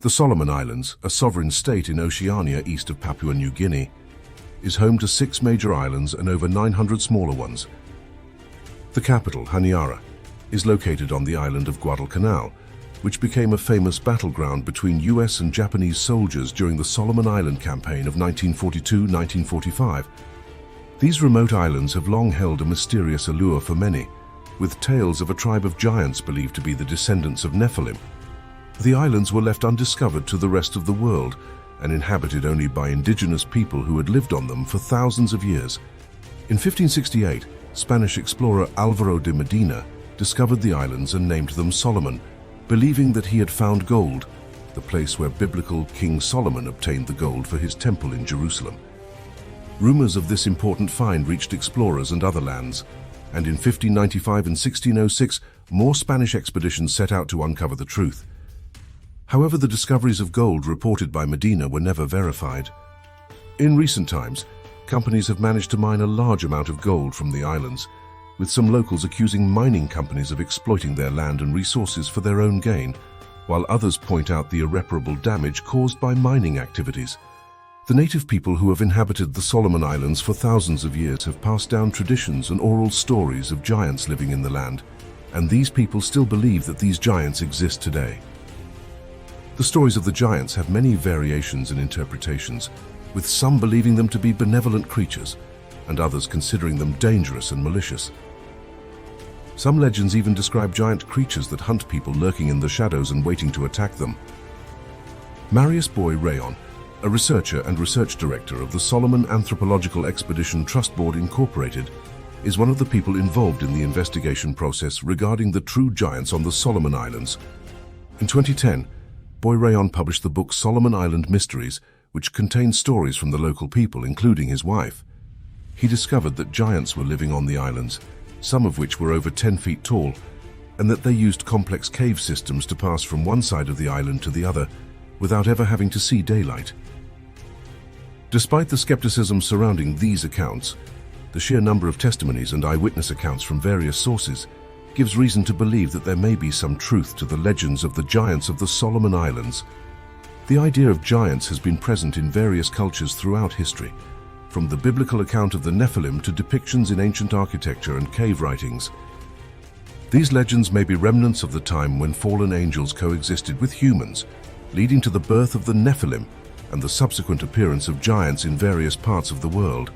The Solomon Islands, a sovereign state in Oceania east of Papua New Guinea, is home to 6 major islands and over 900 smaller ones. The capital, Honiara, is located on the island of Guadalcanal, which became a famous battleground between US and Japanese soldiers during the Solomon Island campaign of 1942-1945. These remote islands have long held a mysterious allure for many, with tales of a tribe of giants believed to be the descendants of Nephilim. The islands were left undiscovered to the rest of the world and inhabited only by indigenous people who had lived on them for thousands of years. In 1568, Spanish explorer Álvaro de Medina discovered the islands and named them Solomon, believing that he had found gold, the place where biblical King Solomon obtained the gold for his temple in Jerusalem. Rumors of this important find reached explorers and other lands, and in 1595 and 1606, more Spanish expeditions set out to uncover the truth. However, the discoveries of gold reported by Medina were never verified. In recent times, companies have managed to mine a large amount of gold from the islands, with some locals accusing mining companies of exploiting their land and resources for their own gain, while others point out the irreparable damage caused by mining activities. The native people who have inhabited the Solomon Islands for thousands of years have passed down traditions and oral stories of giants living in the land, and these people still believe that these giants exist today. The stories of the giants have many variations and interpretations, with some believing them to be benevolent creatures, and others considering them dangerous and malicious. Some legends even describe giant creatures that hunt people lurking in the shadows and waiting to attack them. Marius Boy Rayon, a researcher and research director of the Solomon Anthropological Expedition Trust Board Incorporated, is one of the people involved in the investigation process regarding the true giants on the Solomon Islands. In 2010, Boy Rayon published the book Solomon Island Mysteries, which contains stories from the local people, including his wife. He discovered that giants were living on the islands, some of which were over 10 feet tall, and that they used complex cave systems to pass from one side of the island to the other without ever having to see daylight. Despite the skepticism surrounding these accounts, the sheer number of testimonies and eyewitness accounts from various sources gives reason to believe that there may be some truth to the legends of the giants of the Solomon Islands. The idea of giants has been present in various cultures throughout history, from the biblical account of the Nephilim to depictions in ancient architecture and cave writings. These legends may be remnants of the time when fallen angels coexisted with humans, leading to the birth of the Nephilim and the subsequent appearance of giants in various parts of the world.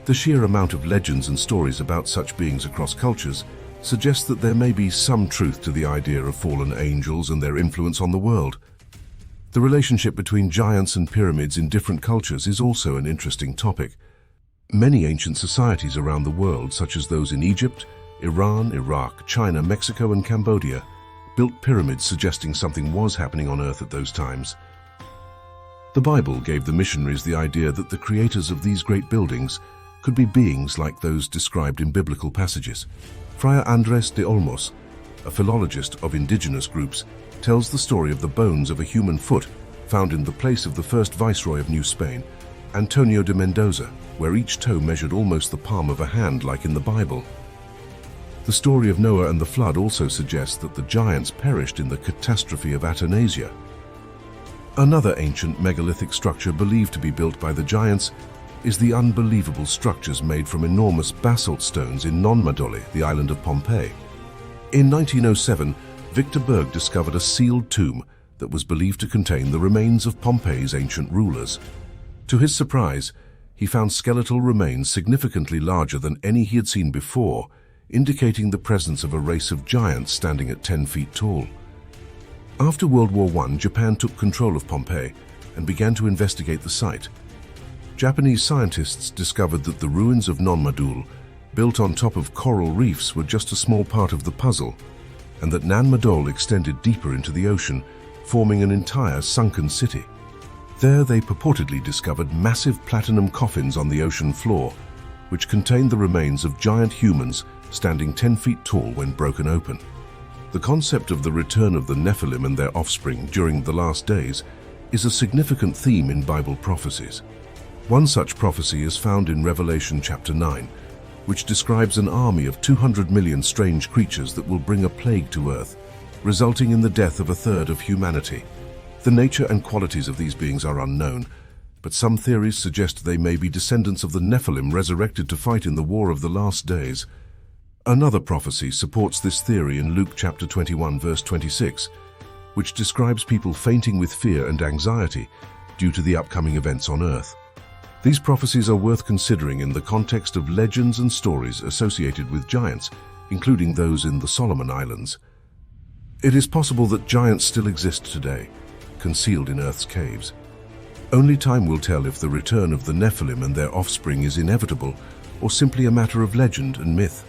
The sheer amount of legends and stories about such beings across cultures suggests that there may be some truth to the idea of fallen angels and their influence on the world. The relationship between giants and pyramids in different cultures is also an interesting topic. Many ancient societies around the world, such as those in Egypt, Iran, Iraq, China, Mexico, and Cambodia, built pyramids suggesting something was happening on Earth at those times. The Bible gave the missionaries the idea that the creators of these great buildings could be beings like those described in biblical passages. Friar Andrés de Olmos, a philologist of indigenous groups, tells the story of the bones of a human foot found in the place of the first viceroy of New Spain, Antonio de Mendoza, where each toe measured almost the palm of a hand like in the Bible. The story of Noah and the flood also suggests that the giants perished in the catastrophe of Atanasia. Another ancient megalithic structure believed to be built by the giants is the unbelievable structures made from enormous basalt stones in Nan Madol, the island of Pompeii. In 1907, Victor Berg discovered a sealed tomb that was believed to contain the remains of Pompeii's ancient rulers. To his surprise, he found skeletal remains significantly larger than any he had seen before, indicating the presence of a race of giants standing at 10 feet tall. After World War I, Japan took control of Pompeii and began to investigate the site. Japanese scientists discovered that the ruins of Nan Madol, built on top of coral reefs, were just a small part of the puzzle, and that Nan Madol extended deeper into the ocean, forming an entire sunken city. There they purportedly discovered massive platinum coffins on the ocean floor, which contained the remains of giant humans standing 10 feet tall when broken open. The concept of the return of the Nephilim and their offspring during the last days is a significant theme in Bible prophecies. One such prophecy is found in Revelation chapter 9, which describes an army of 200 million strange creatures that will bring a plague to earth, resulting in the death of a third of humanity. The nature and qualities of these beings are unknown, but some theories suggest they may be descendants of the Nephilim resurrected to fight in the War of the Last Days. Another prophecy supports this theory in Luke chapter 21, verse 26, which describes people fainting with fear and anxiety due to the upcoming events on earth. These prophecies are worth considering in the context of legends and stories associated with giants, including those in the Solomon Islands. It is possible that giants still exist today, concealed in Earth's caves. Only time will tell if the return of the Nephilim and their offspring is inevitable or simply a matter of legend and myth.